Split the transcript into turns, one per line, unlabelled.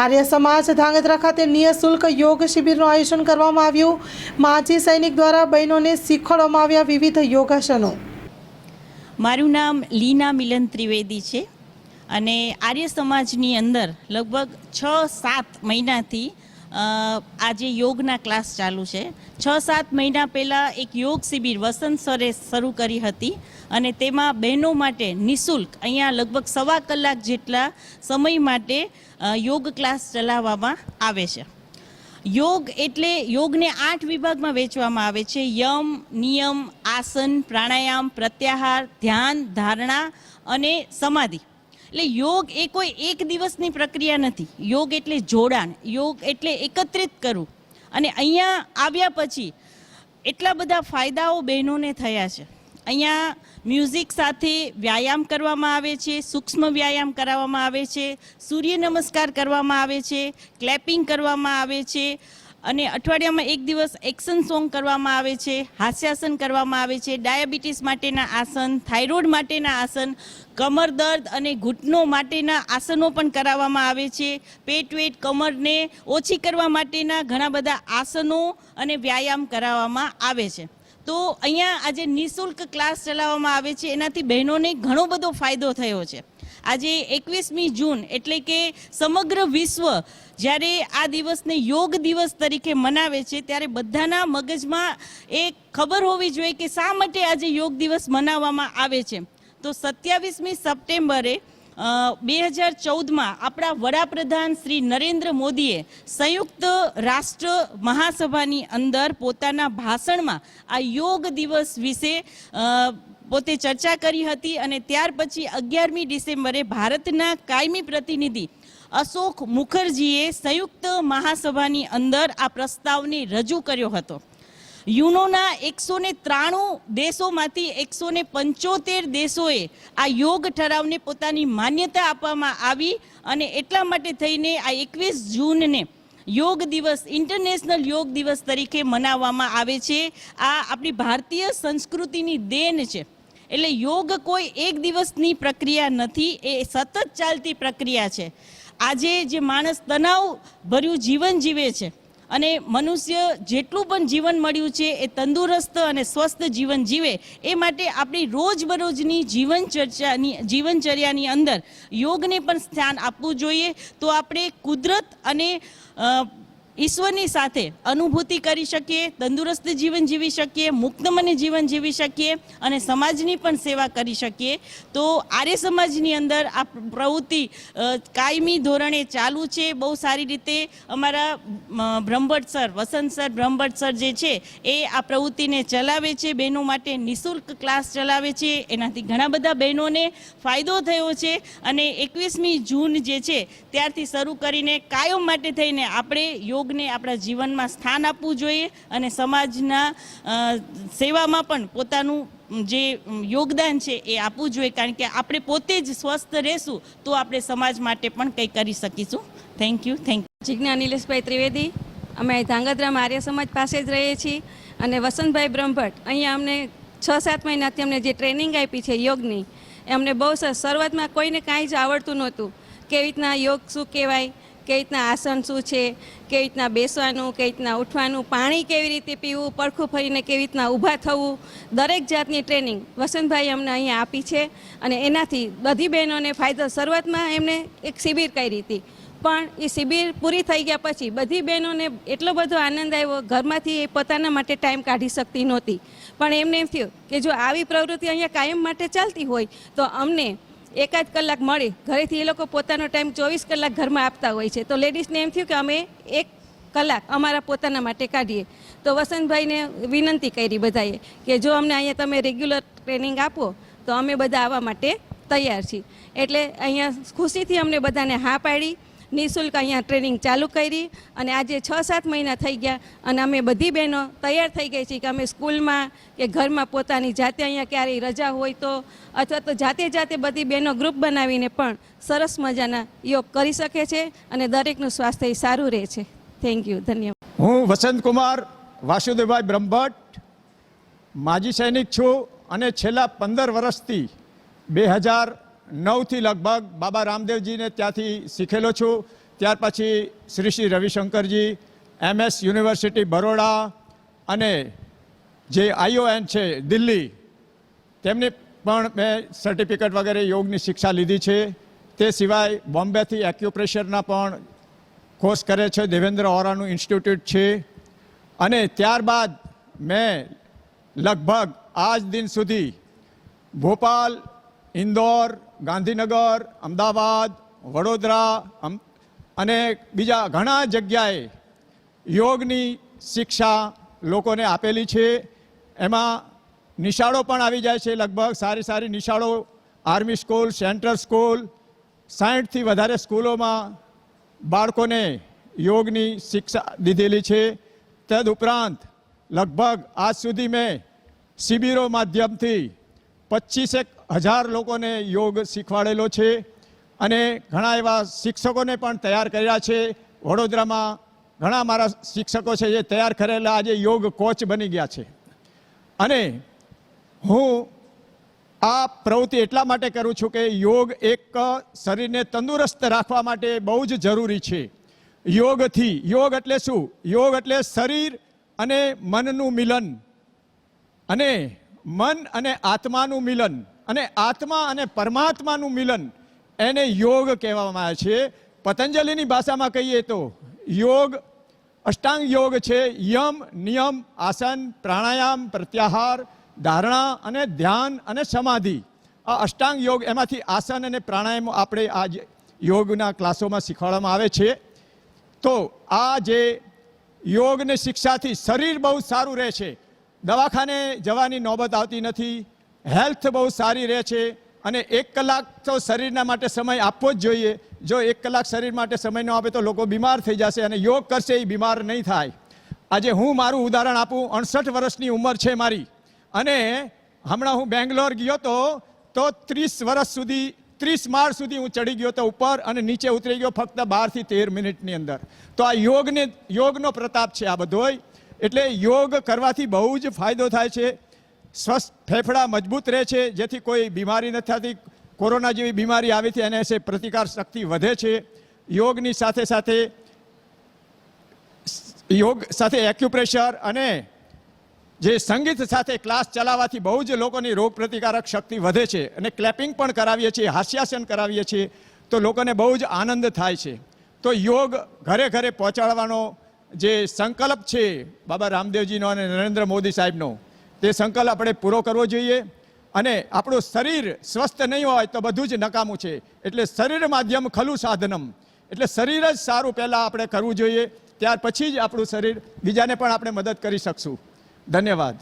આર્ય સમાજ ધાંગધ્રા ખાતે નિઃશુલ્ક યોગ શિબિરનું આયોજન કરવામાં આવ્યું। માજી સૈનિક દ્વારા બહેનોને શીખવાડવામાં આવ્યા વિવિધ યોગાસનો।
મારું નામ લીના મિલન ત્રિવેદી છે અને આર્ય સમાજની અંદર લગભગ 6-7 મહિનાથી આજે યોગના ક્લાસ ચાલુ છે। 6-7 મહિના પહેલાં એક યોગ શિબિર વસંત સરે શરૂ કરી હતી અને તેમાં બહેનો માટે નિઃશુલ્ક અહીંયા લગભગ 1.25 કલાક જેટલા સમય માટે યોગ ક્લાસ ચલાવવામાં આવે છે। યોગ એટલે યોગને 8 વિભાગમાં વહેંચવામાં આવે છે। યમ, નિયમ, આસન, પ્રાણાયામ, પ્રત્યાહાર, ધ્યાન, ધારણા અને સમાધિ। એટલે યોગ એ કોઈ એક દિવસની પ્રક્રિયા નથી। યોગ એટલે જોડાણ, યોગ એટલે એકત્રિત કરવું। અને અહીંયા આવ્યા પછી એટલા બધા ફાયદાઓ બહેનોને થયા છે। અહીંયા મ્યુઝિક સાથે વ્યાયામ કરવામાં આવે છે, સૂક્ષ્મ વ્યાયામ કરાવવામાં આવે છે, સૂર્ય નમસ્કાર કરવામાં આવે છે, ક્લેપિંગ કરવામાં આવે છે અને અઠવાડિયામાં એક દિવસ એક્શન સોંગ કરવામાં આવે છે, હાસ્યાસન કરવામાં આવે છે, ડાયાબિટીસ માટેના આસન, થાઇરોઇડ માટેના આસન, કમર દર્દ અને ઘૂંટણો માટેના આસનો પણ કરાવવામાં આવે છે। પેટ વેટ કમરને ઓછી કરવા માટેના ઘણા બધા આસનો અને વ્યાયામ કરાવવામાં આવે છે। તો અહીંયા આજે નિઃશુલ્ક ક્લાસ ચલાવવામાં આવે છે, એનાથી બહેનોને ઘણો બધો ફાયદો થયો છે। આજે 21મી જૂન એટલે કે સમગ્ર વિશ્વ જ્યારે આ દિવસને યોગ દિવસ તરીકે મનાવે છે ત્યારે બધાના મગજમાં એ ખબર હોવી જોઈએ કે શા માટે આજે યોગ દિવસ મનાવવામાં આવે છે। તો 27મી સપ્ટેમ્બરે 2014માં આપણા વડાપ્રધાન શ્રી નરેન્દ્ર મોદીએ સંયુક્ત રાષ્ટ્ર મહાસભાની અંદર પોતાના ભાષણમાં આ યોગ દિવસ વિશે પોતે ચર્ચા કરી હતી અને ત્યાર પછી 11મી ડિસેમ્બરે ભારતના કાયમી પ્રતિનિધિ અશોક મુખર્જીએ સંયુક્ત મહાસભાની અંદર આ પ્રસ્તાવને રજૂ કર્યો હતો। યુનોના 193 દેશોમાંથી 175 દેશોએ આ યોગ ઠરાવને પોતાની માન્યતા આપવામાં આવી અને એટલા માટે થઈને આ 21 જૂનને યોગ દિવસ ઇન્ટરનેશનલ યોગ દિવસ તરીકે મનાવવામાં આવે છે। આ આપણી ભારતીય સંસ્કૃતિની દેન છે। એટલે યોગ કોઈ એક દિવસની પ્રક્રિયા નથી, એ સતત ચાલતી પ્રક્રિયા છે। આજે જે માણસ તણાવ ભર્યું જીવન જીવે છે અને મનુષ્ય જેટલું પણ જીવન મળ્યું છે એ તંદુરસ્ત અને સ્વસ્થ જીવન જીવે એ માટે આપણી રોજબરોજની જીવનચર્યાની અંદર યોગને પણ સ્થાન આપવું જોઈએ। તો આપણે કુદરત અને ઈશ્વરની સાથે અનુભૂતિ કરી શકીએ, તંદુરસ્ત જીવન જીવી શકીએ, મુક્ત મને જીવન જીવી શકીએ અને સમાજની પણ સેવા કરી શકીએ। તો આર્ય સમાજની અંદર આ પ્રવૃત્તિ કાયમી ધોરણે ચાલુ છે। બહુ સારી રીતે અમારા બ્રહ્મભટ્ટ સર, વસંત સર બ્રહ્મભટ્ટ સર જે છે એ આ પ્રવૃત્તિને ચલાવે છે, બહેનો માટે નિઃશુલ્ક ક્લાસ ચલાવે છે। એનાથી ઘણા બધા બહેનોને ફાયદો થયો છે અને 21મી જૂન જે છે ત્યારથી શરૂ કરીને કાયમ માટે થઈને આપણે યોગને આપણા જીવનમાં સ્થાન આપવું જોઈએ અને સમાજના સેવામાં પણ પોતાનું જે યોગદાન છે એ આપવું જોઈએ, કારણ કે આપણે પોતે જ સ્વસ્થ રહેશું તો આપણે સમાજ માટે પણ કંઈ કરી શકીશું। Thank you.
જિજ્ઞા નિલેશભાઈ ત્રિવેદી, અમે ધાંગધ્રામાં આર્ય સમાજ પાસે જ રહીએ છીએ અને વસંતભાઈ બ્રહ્મભટ્ટ અહીંયા અમને 6-7 મહિનાથી અમને જે ટ્રેનિંગ આપી છે યોગની એ અમને બહુ સરસ। શરૂઆતમાં કોઈને કાંઈ જ આવડતું નહોતું, કેવી રીતના યોગ શું કહેવાય, કેવી રીતના આસન શું છે, કેવી રીતના બેસવાનું, કેવી રીતના ઉઠવાનું, પાણી કેવી રીતે પીવું, પડખું ફરીને કેવી રીતના ઊભા થવું, દરેક જાતની ટ્રેનિંગ વસંતભાઈ અમને અહીંયા આપી છે અને એનાથી બધી બહેનોને ફાયદો। શરૂઆતમાં એમને એક શિબિર કરી હતી પણ એ શિબિર પૂરી થઈ ગયા પછી બધી બહેનોને એટલો બધો આનંદ આવ્યો, ઘરમાંથી એ પોતાના માટે ટાઈમ કાઢી શકતી નહોતી પણ એમને એમ થયું કે જો આવી પ્રવૃત્તિ અહીંયા કાયમ માટે ચાલતી હોય તો અમને 1 કલાક મળે। ઘરેથી એ લોકો પોતાનો ટાઈમ 24 કલાક ઘરમાં આપતા હોય છે તો લેડીઝને એમ થયું કે અમે 1 કલાક અમારા પોતાના માટે કાઢીએ। તો વસંતભાઈને વિનંતી કરી બધાએ કે જો અમને અહીંયા તમે રેગ્યુલર ટ્રેનિંગ આપો તો અમે બધા આવવા માટે તૈયાર છીએ। એટલે અહીંયા ખુશીથી અમને બધાને હા પાડી, નિઃશુલ્ક અહીંયા ટ્રેનિંગ ચાલુ કરી અને આજે 6-7 મહિના થઈ ગયા અને અમે બધી બહેનો તૈયાર થઈ ગઈ છીએ કે અમે સ્કૂલમાં કે ઘરમાં પોતાની જાતે અહીંયા ક્યારેય રજા હોય તો અથવા તો જાતે બધી બહેનો ગ્રુપ બનાવીને પણ સરસ મજાના યોગ કરી શકે છે અને દરેકનું સ્વાસ્થ્ય સારું રહે છે। થેન્ક યુ, ધન્યવાદ।
હું વસંતકુમાર વાસુદેવભાઈ બ્રહ્મભટ્ટ માજી સૈનિક છું અને છેલ્લા 15 વર્ષથી 2009થી લગભગ બાબા રામદેવજીને ત્યાંથી શીખેલો છું। ત્યાર પછી શ્રી રવિશંકરજી, MS યુનિવર્સિટી બરોડા અને જે ION છે દિલ્હી, તેમની પણ મેં સર્ટિફિકેટ વગેરે યોગની શિક્ષા લીધી છે. તે સિવાય બોમ્બેથી એક્યુપ્રેશરના પણ કોર્સ કરે છે, દેવેન્દ્ર ઓરાનું ઇન્સ્ટિટ્યૂટ છે. અને ત્યારબાદ મેં લગભગ આજ દિન સુધી ભોપાલ, ઇન્દોર, ગાંધીનગર, અમદાવાદ, વડોદરા અને બીજા ઘણા જગ્યાએ યોગની શિક્ષા લોકોને આપેલી છે. એમાં નિશાળો પણ આવી જાય છે, લગભગ સારી સારી નિશાળો, આર્મી સ્કૂલ, સેન્ટ્રલ સ્કૂલ, 60થી વધારે સ્કૂલોમાં બાળકોને યોગની શિક્ષા દીધેલી છે. તદુપરાંત લગભગ આજ સુધી મેં શિબિરો માધ્યમથી 25,000 લોકોને યોગ શીખવાડેલો છે અને ઘણા એવા શિક્ષકોને પણ તૈયાર કર્યા છે. વડોદરામાં ઘણા મારા શિક્ષકો છે જે તૈયાર કરેલા આજે યોગ કોચ બની ગયા છે. અને હું આ પ્રવૃત્તિ એટલા માટે કરું છું કે યોગ એક શરીરને તંદુરસ્ત રાખવા માટે બહુ જ જરૂરી છે. યોગ એટલે શું? યોગ એટલે શરીર અને મનનું મિલન, અને મન અને આત્માનું મિલન, અને આત્મા અને પરમાત્માનું મિલન, એને યોગ કહેવામાં આવે છે. પતંજલિની ભાષામાં કહીએ તો યોગ અષ્ટાંગ યોગ છે. યમ, નિયમ, આસન, પ્રાણાયામ, પ્રત્યાહાર, ધારણા અને ધ્યાન અને સમાધિ, આ અષ્ટાંગ યોગ. એમાંથી આસન અને પ્રાણાયામ આપણે આ યોગના ક્લાસોમાં શીખવાડવામાં આવે છે. તો આ જે યોગની શિક્ષાથી શરીર બહુ સારું રહે છે, દવાખાને જવાની નોબત આવતી નથી, હેલ્થ બહુ સારી રહે છે. અને 1 કલાક તો શરીરના માટે સમય આપવો જ જોઈએ. જો 1 કલાક શરીર માટે સમય ન આપે તો લોકો બીમાર થઈ જશે, અને યોગ કરશે એ બીમાર નહીં થાય. આજે હું મારું ઉદાહરણ આપું. 68 વર્ષની ઉંમર છે મારી, અને હમણાં હું બેંગ્લોર ગયો તો 30 વર્ષ સુધી 30 માળ સુધી હું ચડી ગયો તો ઉપર, અને નીચે ઉતરી ગયો ફક્ત 12 થી 13 મિનિટની અંદર. તો આ યોગનો પ્રતાપ છે આ બધોય. એટલે યોગ કરવાથી બહુ જ ફાયદો થાય છે. સ્વસ્થ ફેફડા મજબૂત રહે છે, જેથી કોઈ બીમારી નથી થતી. કોરોના જેવી બીમારી આવી હતી એને પ્રતિકાર શક્તિ વધે છે. યોગની સાથે એક્યુપ્રેશર અને જે સંગીત સાથે ક્લાસ ચલાવવાથી બહુ જ લોકોની રોગ પ્રતિકારક શક્તિ વધે છે. અને ક્લેપિંગ પણ કરાવીએ છીએ, હાસ્યાસન કરાવીએ છીએ, તો લોકોને બહુ જ આનંદ થાય છે. તો યોગ ઘરે ઘરે પહોંચાડવાનો જે સંકલ્પ છે બાબા રામદેવજીનો અને નરેન્દ્ર મોદી સાહેબનો, તે સંકલ્પ આપણે પૂરો કરવો જોઈએ. અને આપણું શરીર સ્વસ્થ નહીં હોય તો બધું જ નકામું છે. એટલે શરીર માધ્યમ ખલું સાધનમ, એટલે શરીર જ સારું પહેલાં આપણે કરવું જોઈએ. ત્યાર પછી જ આપણું શરીર બીજાને પણ આપણે મદદ કરી શકશું. ધન્યવાદ.